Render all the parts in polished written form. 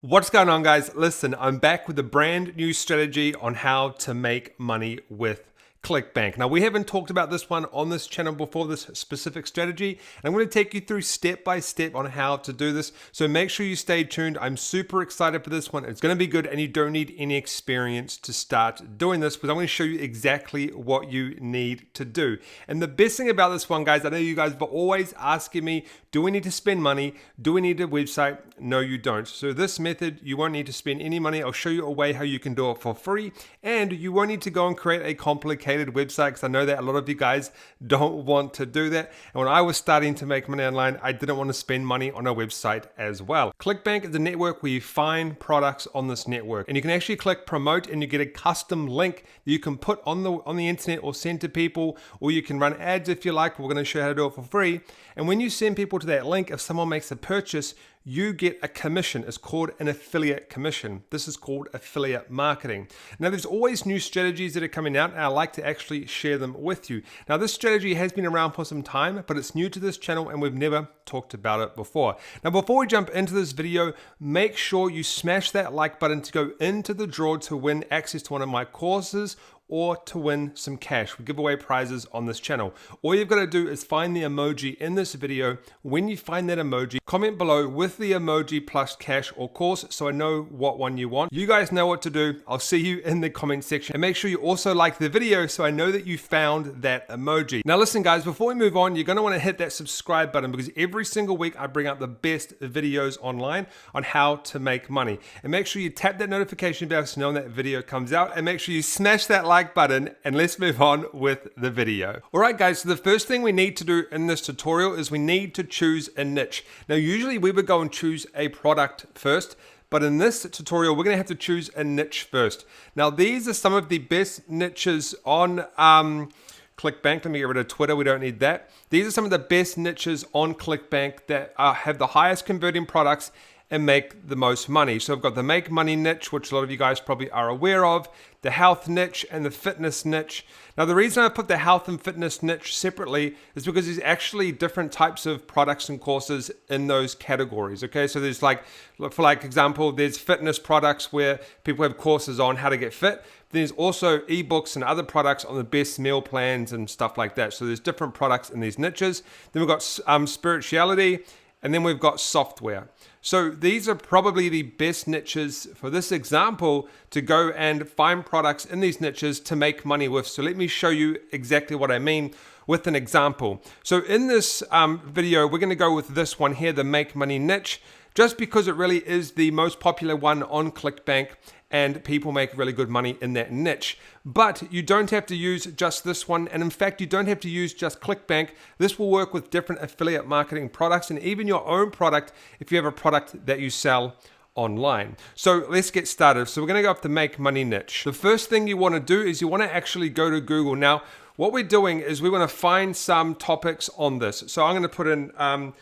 What's going on, guys? Listen, I'm back with a brand new strategy on how to make money with Clickbank. Now, we haven't talked about this one on this channel before, this specific strategy, and I'm going to take you through step by step on how to do this. So make sure you stay tuned. I'm super excited for this one. It's going to be good, and you don't need any experience to start doing this because I'm going to show you exactly what you need to do. And the best thing about this one, guys, I know you guys are always asking me, do we need to spend money? Do we need a website? No, you don't. So this method, you won't need to spend any money. I'll show you a way how you can do it for free, and you won't need to go and create a complicated website because I know that a lot of you guys don't want to do that. And when I was starting to make money online, I didn't want to spend money on a website as well. Clickbank is a network where you find products on this network, and you can actually click promote and you get a custom link that you can put on the internet or send to people, or you can run ads if you like. We're going to show you how to do it for free. And when you send people to that link, if someone makes a purchase, you get a commission. It's called an affiliate commission. This is called affiliate marketing. Now, there's always new strategies that are coming out, and I like to actually share them with you. Now, this strategy has been around for some time, but it's new to this channel and we've never talked about it before. Now, before we jump into this video, make sure you smash that like button to go into the draw to win access to one of my courses or to win some cash. We give away prizes on this channel. All you've got to do is find the emoji in this video. When you find that emoji, comment below with the emoji plus cash or course so I know what one you want. You guys know what to do. I'll see you in the comment section. And make sure you also like the video so I know that you found that emoji. Now listen, guys, before we move on, you're going to want to hit that subscribe button because every single week I bring out the best videos online on how to make money. And make sure you tap that notification bell so you know when that video comes out, and make sure you smash that like button, and let's move on with the video. All right, guys, so the first thing we need to do in this tutorial is we need to choose a niche. Now, usually we would go and choose a product first, but in this tutorial, we're going to have to choose a niche first. Now, these are some of the best niches on Clickbank. Let me get rid of Twitter. We don't need that. These are some of the best niches on Clickbank that have the highest converting products and make the most money. So I've got the make money niche, which a lot of you guys probably are aware of, the health niche and the fitness niche. Now, the reason I put the health and fitness niche separately is because there's actually different types of products and courses in those categories. Okay, so there's for example, there's fitness products where people have courses on how to get fit. There's also ebooks and other products on the best meal plans and stuff like that. So there's different products in these niches. Then we've got spirituality, and then we've got software. So these are probably the best niches for this example to go and find products in these niches to make money with. So let me show you exactly what I mean with an example. So in this video, we're going to go with this one here, the make money niche, just because it really is the most popular one on Clickbank and people make really good money in that niche. But you don't have to use just this one. And in fact, you don't have to use just Clickbank. This will work with different affiliate marketing products and even your own product if you have a product that you sell online. So let's get started. So we're going to go up the make money niche. The first thing you want to do is you want to actually go to Google. Now, what we're doing is we want to find some topics on this. So I'm going to put in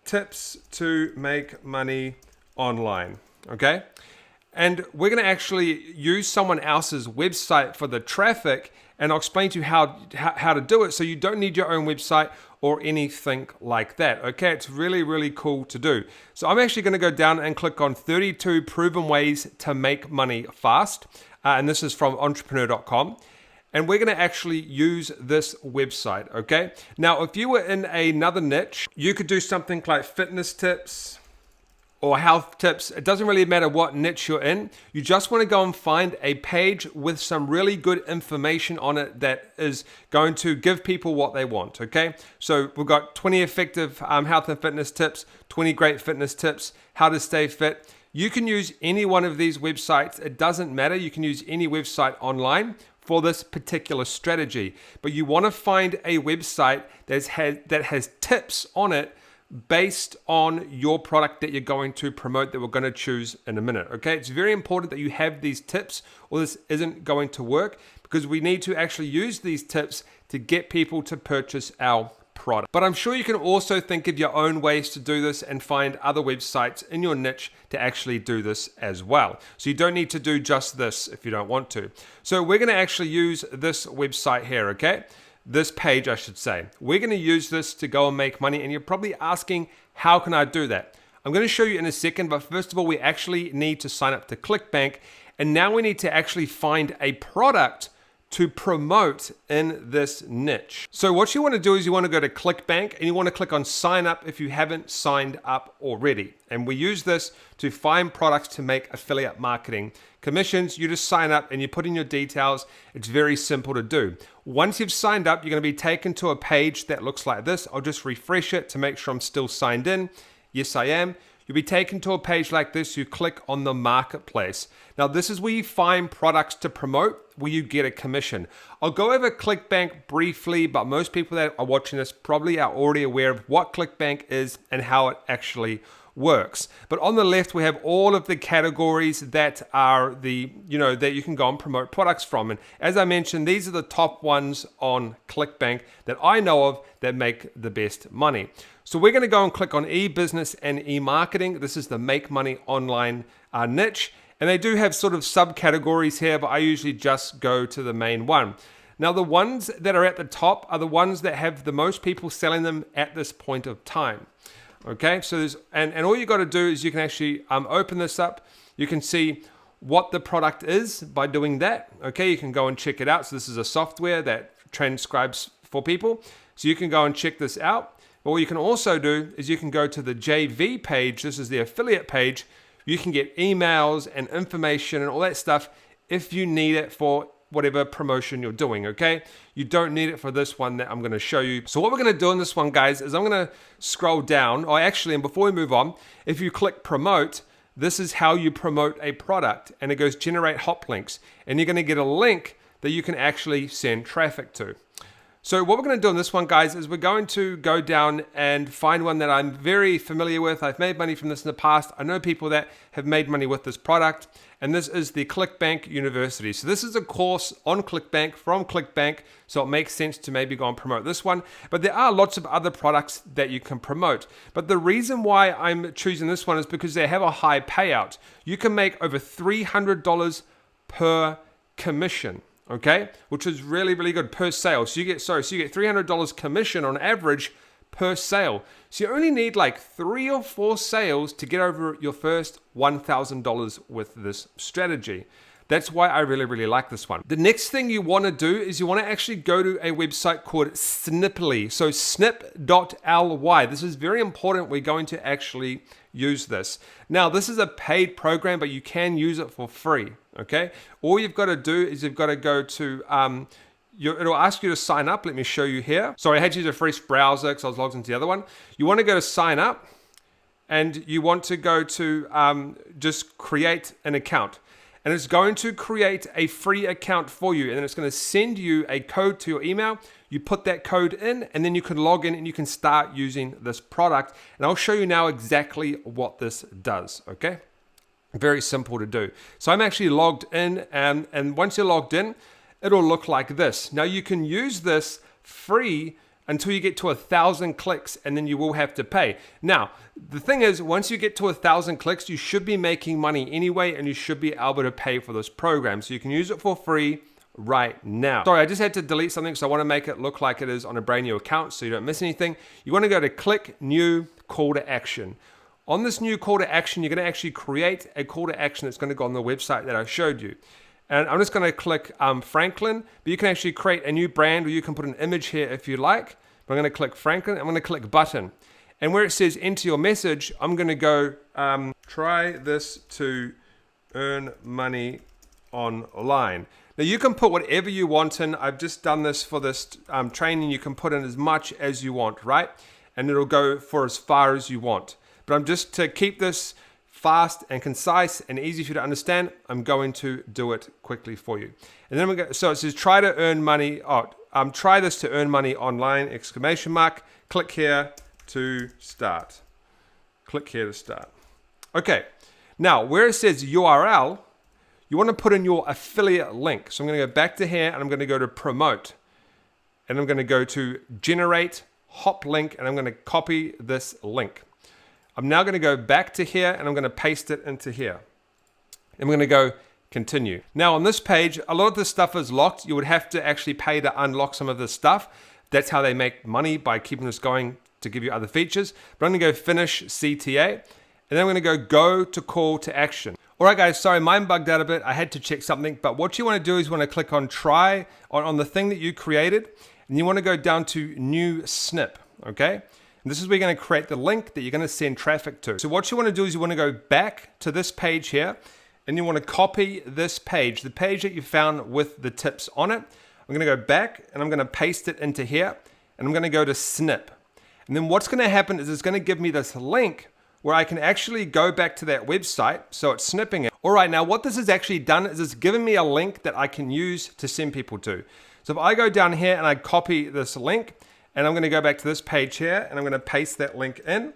tips to make money online. Okay. And we're going to actually use someone else's website for the traffic, and I'll explain to you how to do it so you don't need your own website or anything like that. Okay, it's really, really cool to do. So I'm actually going to go down and click on 32 proven ways to make money fast. And this is from entrepreneur.com. And we're going to actually use this website, okay? Now, if you were in another niche, you could do something like fitness tips or health tips. It doesn't really matter what niche you're in. You just want to go and find a page with some really good information on it that is going to give people what they want, okay? So we've got 20 effective health and fitness tips, 20 great fitness tips, how to stay fit. You can use any one of these websites. It doesn't matter. You can use any website online for this particular strategy. But you want to find a website that has tips on it based on your product that you're going to promote that we're going to choose in a minute. Okay, it's very important that you have these tips or this isn't going to work because we need to actually use these tips to get people to purchase our product. But I'm sure you can also think of your own ways to do this and find other websites in your niche to actually do this as well. So you don't need to do just this if you don't want to. So we're going to actually use this website here, okay? This page, I should say. We're going to use this to go and make money, and you're probably asking, how can I do that? I'm going to show you in a second, but first of all, we actually need to sign up to Clickbank. And now we need to actually find a product to promote in this niche. So what you want to do is you want to go to Clickbank and you want to click on sign up if you haven't signed up already. And we use this to find products to make affiliate marketing commissions. You just sign up and you put in your details. It's very simple to do. Once you've signed up, you're going to be taken to a page that looks like this. I'll just refresh it to make sure I'm still signed in. Yes, I am. You'll be taken to a page like this. You click on the marketplace. Now, this is where you find products to promote, where you get a commission. I'll go over Clickbank briefly, but most people that are watching this probably are already aware of what Clickbank is and how it actually works. But on the left, we have all of the categories that are that you can go and promote products from. And as I mentioned, these are the top ones on Clickbank that I know of that make the best money. So we're going to go and click on e-business and e-marketing. This is the make money online niche. And they do have sort of subcategories here, but I usually just go to the main one. Now, the ones that are at the top are the ones that have the most people selling them at this point of time. Okay, so there's, and all you got to do is you can actually open this up. You can see what the product is by doing that. Okay, you can go and check it out. So this is a software that transcribes for people. So you can go and check this out. But what you can also do is you can go to the JV page. This is the affiliate page. You can get emails and information and all that stuff if you need it for whatever promotion you're doing, okay? You don't need it for this one that I'm going to show you. So what we're going to do in this one, guys, is I'm going to scroll down. And before we move on, if you click promote, this is how you promote a product. And it goes generate hop links. And you're going to get a link that you can actually send traffic to. So what we're going to do on this one, guys, is we're going to go down and find one that I'm very familiar with. I've made money from this in the past. I know people that have made money with this product. And this is the Clickbank University. So this is a course on Clickbank from Clickbank. So it makes sense to maybe go and promote this one. But there are lots of other products that you can promote. But the reason why I'm choosing this one is because they have a high payout. You can make over $300 per commission. Okay, which is really, really good per sale. So you get $300 commission on average per sale. So you only need like 3 or 4 sales to get over your first $1,000 with this strategy. That's why I really, really like this one. The next thing you want to do is you want to actually go to a website called Sniply. So snip.ly. This is very important. We're going to actually use this. Now, this is a paid program, but you can use it for free. Okay. All you've got to do is you've got to go to, it'll ask you to sign up. Let me show you here. Sorry, I had to use a fresh browser because I was logged into the other one. You want to go to sign up and you want to go to just create an account. And it's going to create a free account for you. And then it's going to send you a code to your email. You put that code in and then you can log in and you can start using this product. And I'll show you now exactly what this does, okay? Very simple to do. So I'm actually logged in and once you're logged in, it'll look like this. Now you can use this free until you get to 1,000 clicks and then you will have to pay. Now, the thing is, once you get to 1,000 clicks, you should be making money anyway and you should be able to pay for this program. So you can use it for free right now. Sorry, I just had to delete something because I want to make it look like it is on a brand new account so you don't miss anything. You want to go to click new call to action. On this new call to action, you're going to actually create a call to action that's going to go on the website that I showed you. And I'm just going to click Franklin, but you can actually create a new brand or you can put an image here if you like. But I'm going to click Franklin. I'm going to click button. And where it says enter your message, I'm going to go try this to earn money online. Now you can put whatever you want in. I've just done this for this training. You can put in as much as you want, right? And it'll go for as far as you want. But I'm just to keep this fast and concise and easy for you to understand, I'm going to do it quickly for you. And then we go, so it says try to earn money. Try this to earn money online, exclamation mark. Click here to start. Click here to start. Okay. Now, where it says URL, you want to put in your affiliate link. So I'm going to go back to here and I'm going to go to promote. And I'm going to go to generate hop link and I'm going to copy this link. I'm now going to go back to here and I'm going to paste it into here. And we're going to go continue. Now on this page, a lot of this stuff is locked. You would have to actually pay to unlock some of this stuff. That's how they make money, by keeping this going to give you other features. But I'm going to go finish CTA. and then I'm going to go to call to action. All right, guys, sorry, mine bugged out a bit. I had to check something, but what you want to do is you want to click on try on the thing that you created, and you want to go down to new snip, okay? And this is where you're going to create the link that you're going to send traffic to. So what you want to do is you want to go back to this page here, and you want to copy this page, the page that you found with the tips on it. I'm going to go back, and I'm going to paste it into here, and I'm going to go to snip. And then what's going to happen is it's going to give me this link where I can actually go back to that website. So it's snipping it. All right, now what this has actually done is it's given me a link that I can use to send people to. So if I go down here and I copy this link, and I'm going to go back to this page here, and I'm going to paste that link in,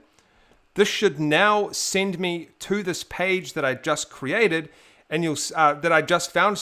this should now send me to this page that I just created, and that I just found,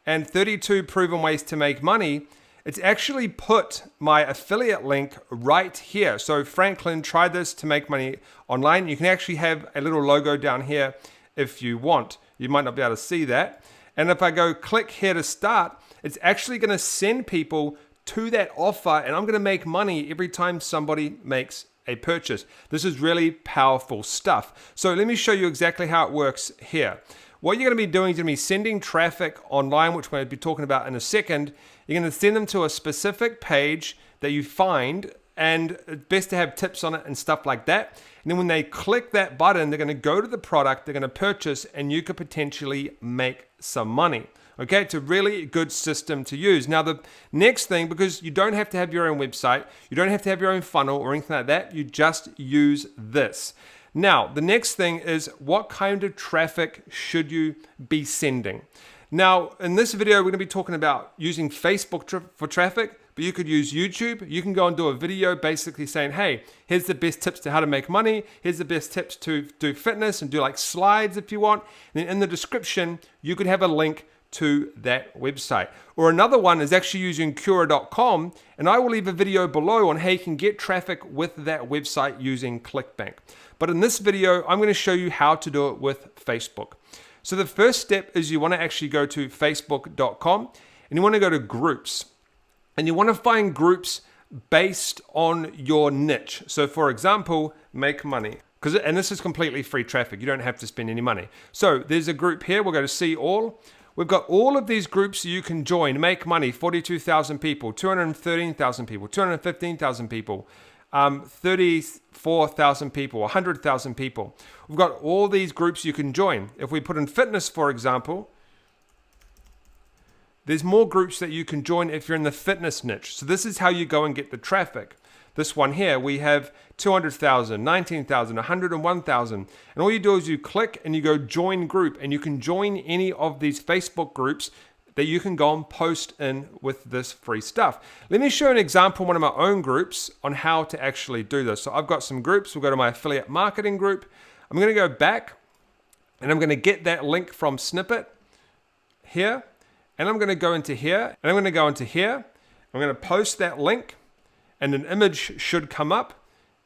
and 32 proven ways to make money. It's actually put my affiliate link right here. So Franklin, try this to make money online. You can actually have a little logo down here if you want. You might not be able to see that. And if I go click here to start, it's actually going to send people to that offer, and I'm going to make money every time somebody makes a purchase. This is really powerful stuff. So let me show you exactly how it works here. What you're going to be doing is going to be sending traffic online, which we're going to be talking about in a second. You're going to send them to a specific page that you find, and it's best to have tips on it and stuff like that. And then when they click that button, they're going to go to the product, they're going to purchase, and you could potentially make some money. Okay, it's a really good system to use. Now, the next thing, because you don't have to have your own website, you don't have to have your own funnel or anything like that, you just use this. Now, the next thing is what kind of traffic should you be sending? Now, in this video, we're going to be talking about using Facebook for traffic, but you could use YouTube. You can go and do a video basically saying, hey, here's the best tips to how to make money. Here's the best tips to do fitness, and do like slides if you want. And then in the description, you could have a link to that website. Or another one is actually using Cura.com, and I will leave a video below on how you can get traffic with that website using Clickbank. But in this video, I'm going to show you how to do it with Facebook. So the first step is you want to actually go to facebook.com, and you want to go to groups, and you want to find groups based on your niche. So for example, make money. And this is completely free traffic. You don't have to spend any money. So there's a group here. We'll go to see all. We've got all of these groups you can join. Make money, 42,000 people, 213,000 people, 215,000 people, 34,000 people, 100,000 people. We've got all these groups you can join. If we put in fitness, for example, there's more groups that you can join if you're in the fitness niche. So this is how you go and get the traffic. This one here, we have 200,000, 19,000, 101,000. And all you do is you click and you go join group, and you can join any of these Facebook groups that you can go and post in with this free stuff. Let me show an example, one of my own groups, on how to actually do this. So I've got some groups. We'll go to my affiliate marketing group. I'm going to go back, and I'm going to get that link from Snippet here, and I'm going to go into here, and I'm going to go into here. I'm going to post that link, and an image should come up,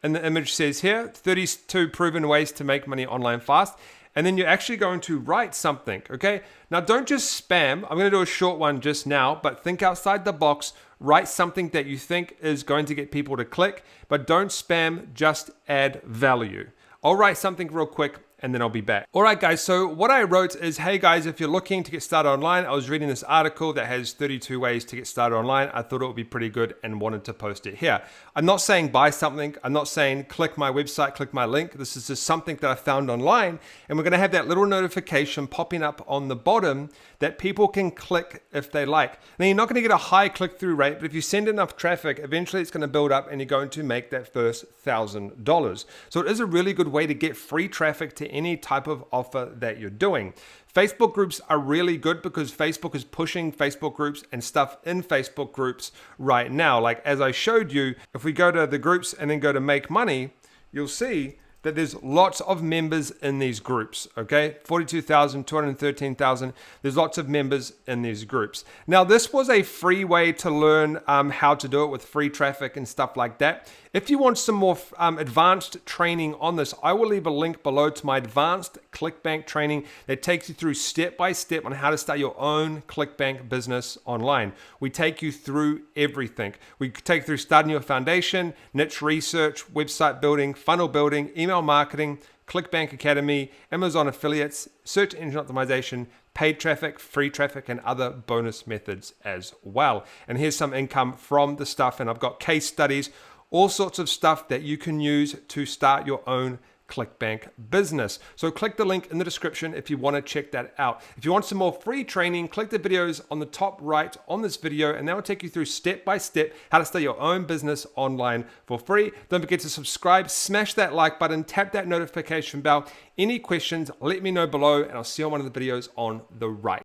and the image says here, 32 proven ways to make money online fast. And then you're actually going to write something, okay? Now, don't just spam. I'm going to do a short one just now, but think outside the box. Write something that you think is going to get people to click, but don't spam, just add value. I'll write something real quick, and then I'll be back. All right, guys, so what I wrote is, hey guys, if you're looking to get started online, I was reading this article that has 32 ways to get started online. I thought it would be pretty good and wanted to post it here. I'm not saying buy something. I'm not saying click my website, click my link. This is just something that I found online, and we're gonna have that little notification popping up on the bottom that people can click if they like. Now, you're not gonna get a high click-through rate, but if you send enough traffic, eventually it's gonna build up and you're going to make that first $1,000. So it is a really good way to get free traffic to any type of offer that you're doing. Facebook groups are really good because Facebook is pushing Facebook groups and stuff in Facebook groups right now. Like as I showed you, if we go to the groups and then go to make money, you'll see that there's lots of members in these groups, okay? 42,000, 213,000. There's lots of members in these groups. Now, this was a free way to learn how to do it with free traffic and stuff like that. If you want some more advanced training on this, I will leave a link below to my advanced Clickbank training that takes you through step by step on how to start your own Clickbank business online. We take you through everything. We take you through starting your foundation, niche research, website building, funnel building, email marketing, Clickbank Academy, Amazon affiliates, search engine optimization, paid traffic, free traffic, and other bonus methods as well. And here's some income from the stuff, and I've got case studies, all sorts of stuff that you can use to start your own Clickbank business. So click the link in the description if you want to check that out. If you want some more free training, click the videos on the top right on this video, and that will take you through step by step how to start your own business online for free. Don't forget to subscribe, smash that like button, tap that notification bell. Any questions, let me know below, and I'll see you on one of the videos on the right.